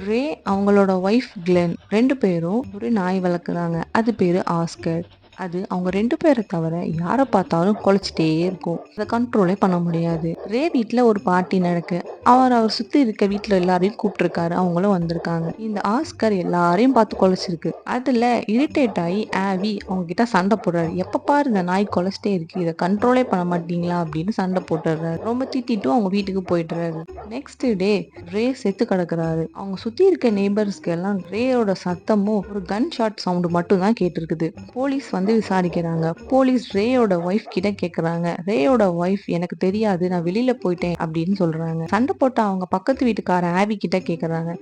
ரே அவங்களோட wife Glenn 2 பேரும் ஒரு நாய் வளர்க்குறாங்க. அது பேரு ஆஸ்கர். அது அவங்க 2 பேர தவிர யார பார்த்தாலும் கொலைச்சிட்டே இருக்கும். அத கண்ட்ரோலே பண்ண முடியாது. ரே வீட்ல ஒரு பார்ட்டி நடக்கு. அவர் சுத்தி இருக்க வீட்ல எல்லாரையும் கூப்பிட்டுருக்காரு. அவங்களும் வந்திருக்காங்க. இந்த ஆஸ்கர் எல்லாரையும் பார்த்து கொலைச்சிருக்கு. அதுல இரிட்டேட் ஆகி ஆவி அவங்க கிட்ட சண்டை போடுறாரு. எப்ப பாரு இந்த நாய் கொலைச்சிட்டே இருக்கு. இத கண்ட்ரோலே பண்ண மாட்டீங்களா அப்படின்னு சண்டை போட்டுறாரு. ரொம்ப திட்டிட்டும் அவங்க வீட்டுக்கு போயிடுறாரு. நெக்ஸ்ட் டே ரே செத்து கிடக்குறாரு. அவங்க சுத்தி இருக்க நெய்பர்ஸ்க்கு எல்லாம் ரேயோட சத்தமும் ஒரு கன் ஷாட் சவுண்டு மட்டும் தான் கேட்டிருக்குது. போலீஸ் வந்து விசாரிக்கிறாங்க. போலீஸ் ரேயோட ஒய்ஃப் கிட்ட கேக்குறாங்க. ரேயோட ஒய்ஃப் எனக்கு தெரியாது, நான் வெளியில போயிட்டேன் அப்படின்னு சொல்றாங்க. சண்டை போட்ட அவங்க பக்கத்து வீட்டுக்கார ஆவி கிட்ட கேக்குறாங்க.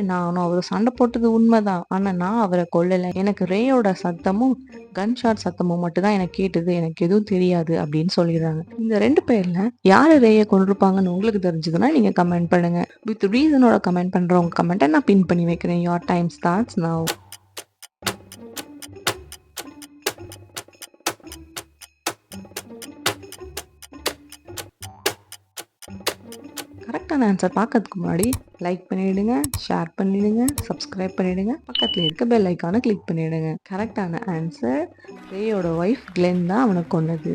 நானும் அவரு சண்டை போட்டது உண்மைதான். ஆனா நான் அவரை கொல்லல. எனக்கு ரேயோட சத்தமும் கன்ஷாட் சத்தமும் மட்டும் தான் எனக்கு கேட்டது. எனக்கு எதுவும் தெரியாது அப்படின்னு சொல்லிடுறாங்க. இந்த 2 பேர்ல யாரு ரேய கொண்டிருப்பாங்கன்னு உங்களுக்கு தெரிஞ்சதுன்னா நீங்க கமெண்ட் பண்ணுங்க. வித் ரீசனோட கமெண்ட் பண்றவங்க கமெண்ட்டை நான் பின் பண்ணி வைக்கிறேன். Your time starts now. கரெக்டான ஆன்சர் பார்க்கறதுக்கு முன்னாடி லைக் பண்ணிடுங்க, ஷேர் பண்ணிடுங்க, சப்ஸ்கிரைப் பண்ணிடுங்க, பக்கத்தில் இருக்க பெல் ஐக்கானை கிளிக் பண்ணிடுங்க. கரெக்டான ஆன்சர் ரேயோட ஒய்ஃப் கிளென் தான் அவனை கொன்னது.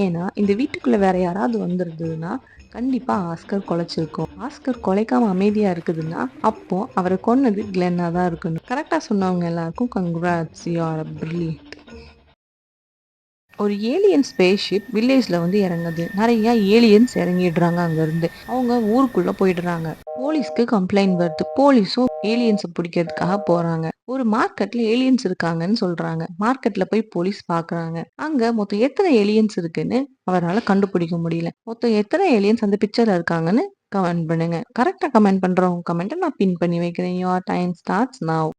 ஏன்னா இந்த வீட்டுக்குள்ள வேற யாராவது வந்திருந்ததுன்னா கண்டிப்பா ஆஸ்கர் கொலைச்சிருக்கும். ஆஸ்கர் கொலைக்காம அமைதியா இருக்குதுன்னா அப்போ அவரை கொன்னது கிளென்னா தான் இருக்கணும். கரெக்டா சொன்னவங்க எல்லாருக்கும் கங்க்ராட்ஸ், யூ ஆர் பிரில்லியன்ட். ஒரு ஏலியன் ஸ்பேஸ்ஷிப் வில்லேஜ்ல வந்து இறங்குது. நிறைய ஏலியன்ஸ் இறங்கிடுறாங்க அங்க இருந்து. அவங்க ஊருக்குள்ள போயிடுறாங்க. போலீஸ்க்கு கம்ப்ளைண்ட் வருது. போலீஸும் ஏலியன்ஸை பிடிக்கிறதுக்காக போறாங்க. ஒரு மார்க்கெட்ல ஏலியன்ஸ் இருக்காங்கன்னு சொல்றாங்க. மார்க்கெட்ல போய் போலீஸ் பாக்குறாங்க. அங்க மொத்தம் எத்தனை ஏலியன்ஸ் இருக்குன்னு அவரால கண்டுபிடிக்க முடியல. மொத்தம் எத்தனை ஏலியன்ஸ் அந்த பிக்சர்ல இருக்காங்கன்னு கமெண்ட் பண்ணுங்க. கரெக்டா கமெண்ட் பண்றவங்க கமெண்ட்டை நான் பின் பண்ணி வைக்கிறேன். Your time starts now.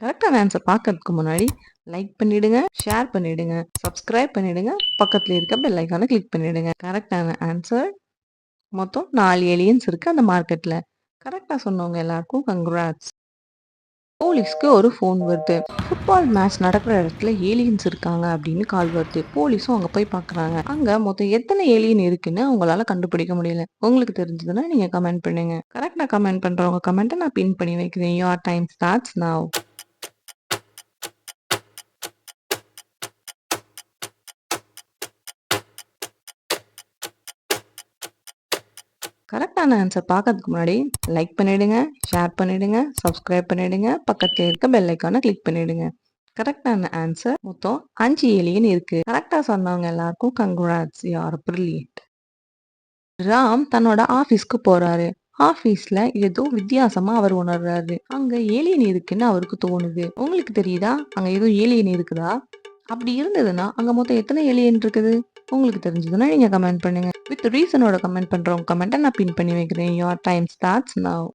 கரெக்டான ஆன்சர் பார்க்கறதுக்கு முன்னாடி லைக் பண்ணிடுங்க, ஷேர் பண்ணிடுங்க, சப்ஸ்கிரைப் பண்ணிடுங்க, பக்கத்துல இருக்க பெல் ஐக்கானை கிளிக் பண்ணிடுங்க. கரெக்டான ஆன்சர் மொத்தம் 4 ஏலியன்ஸ் இருக்கு அந்த மார்க்கெட்ல. கரெக்டா சொன்னவங்க எல்லாருக்கும் கங்க்ராட்ஸ். போலீஸ்க்கு ஒரு ஃபோன் வருது. ஃபுட்பால் மேட்ச் நடக்கிற இடத்துல ஏலியன்ஸ் இருக்காங்க அப்படின்னு கால் வருது. போலீஸும் அங்க போய் பார்க்குறாங்க. அங்க மொத்தம் எத்தனை ஏலியன் இருக்குன்னு அவங்களால கண்டுபிடிக்க முடியல. உங்களுக்கு தெரிஞ்சதுன்னா நீங்க கமெண்ட் பண்ணுங்க. கரெக்டா கமெண்ட் பண்றவங்க கமெண்ட்டை நான் பின் பண்ணி வைக்கிறேன். Your time starts now. கரெக்டான ஆன்சர் பார்க்கறதுக்கு முன்னாடி லைக் பண்ணிடுங்க, ஷேர் பண்ணிடுங்க, சப்ஸ்கிரைப் பண்ணிடுங்க, பக்கத்துல இருக்க பெல் ஐக்கானை கிளிக் பண்ணிடுங்க. கரெக்டான ஆன்சர் மொத்தம் 5 ஏலியன் இருக்கு. கரெக்டா சொன்னவங்க எல்லாருக்கும் congrats, you are brilliant. Ram தன்னோட ஆபீஸ்க்கு போறாரு. ஆபீஸ்ல ஏதோ வித்தியாசமா அவர் உணர்றாரு. அங்க ஏலியன் இருக்குன்னு அவருக்கு தோணுது. உங்களுக்கு தெரியுதா அங்க ஏதோ ஏலியன் இருக்குதா? அப்படி இருந்ததுன்னா அங்க மொத்தம் எத்தனை ஏலியன் இருக்குது? உங்களுக்கு தெரிஞ்சதுன்னா நீங்க கமெண்ட் பண்ணுங்க. வித் ரீசனோட கமெண்ட் பண்றவங்க கமெண்ட்டை நான் பின் பண்ணி வைக்கிறேன். Your time starts now.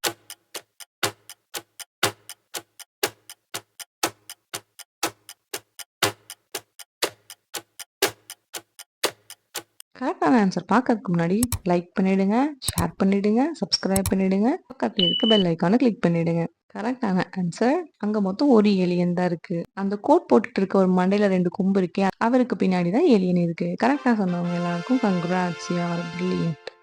கரெக்டான ஆன்சர் பார்க்கறதுக்கு முன்னாடி லைக் பண்ணிடுங்க, ஷேர் பண்ணிடுங்க, சப்ஸ்கிரைப் பண்ணிடுங்க, பக்கத்துல இருக்க பெல் ஐக்கானை கிளிக் பண்ணிடுங்க. கரெக்டான ஆன்சர் அங்க மொத்தம் ஒரு ஏலியன் தான் இருக்கு. அந்த கோட் போட்டுட்டு இருக்க ஒரு மண்டையில 2 கொம்பு இருக்கே அவருக்கு பின்னாடி தான் ஏலியன் இருக்கு. கரெக்டா சொன்னவங்க எல்லாருக்கும் கங்க்ராட்ஸ், யூ ஆர் பிரில்லியன்ட்.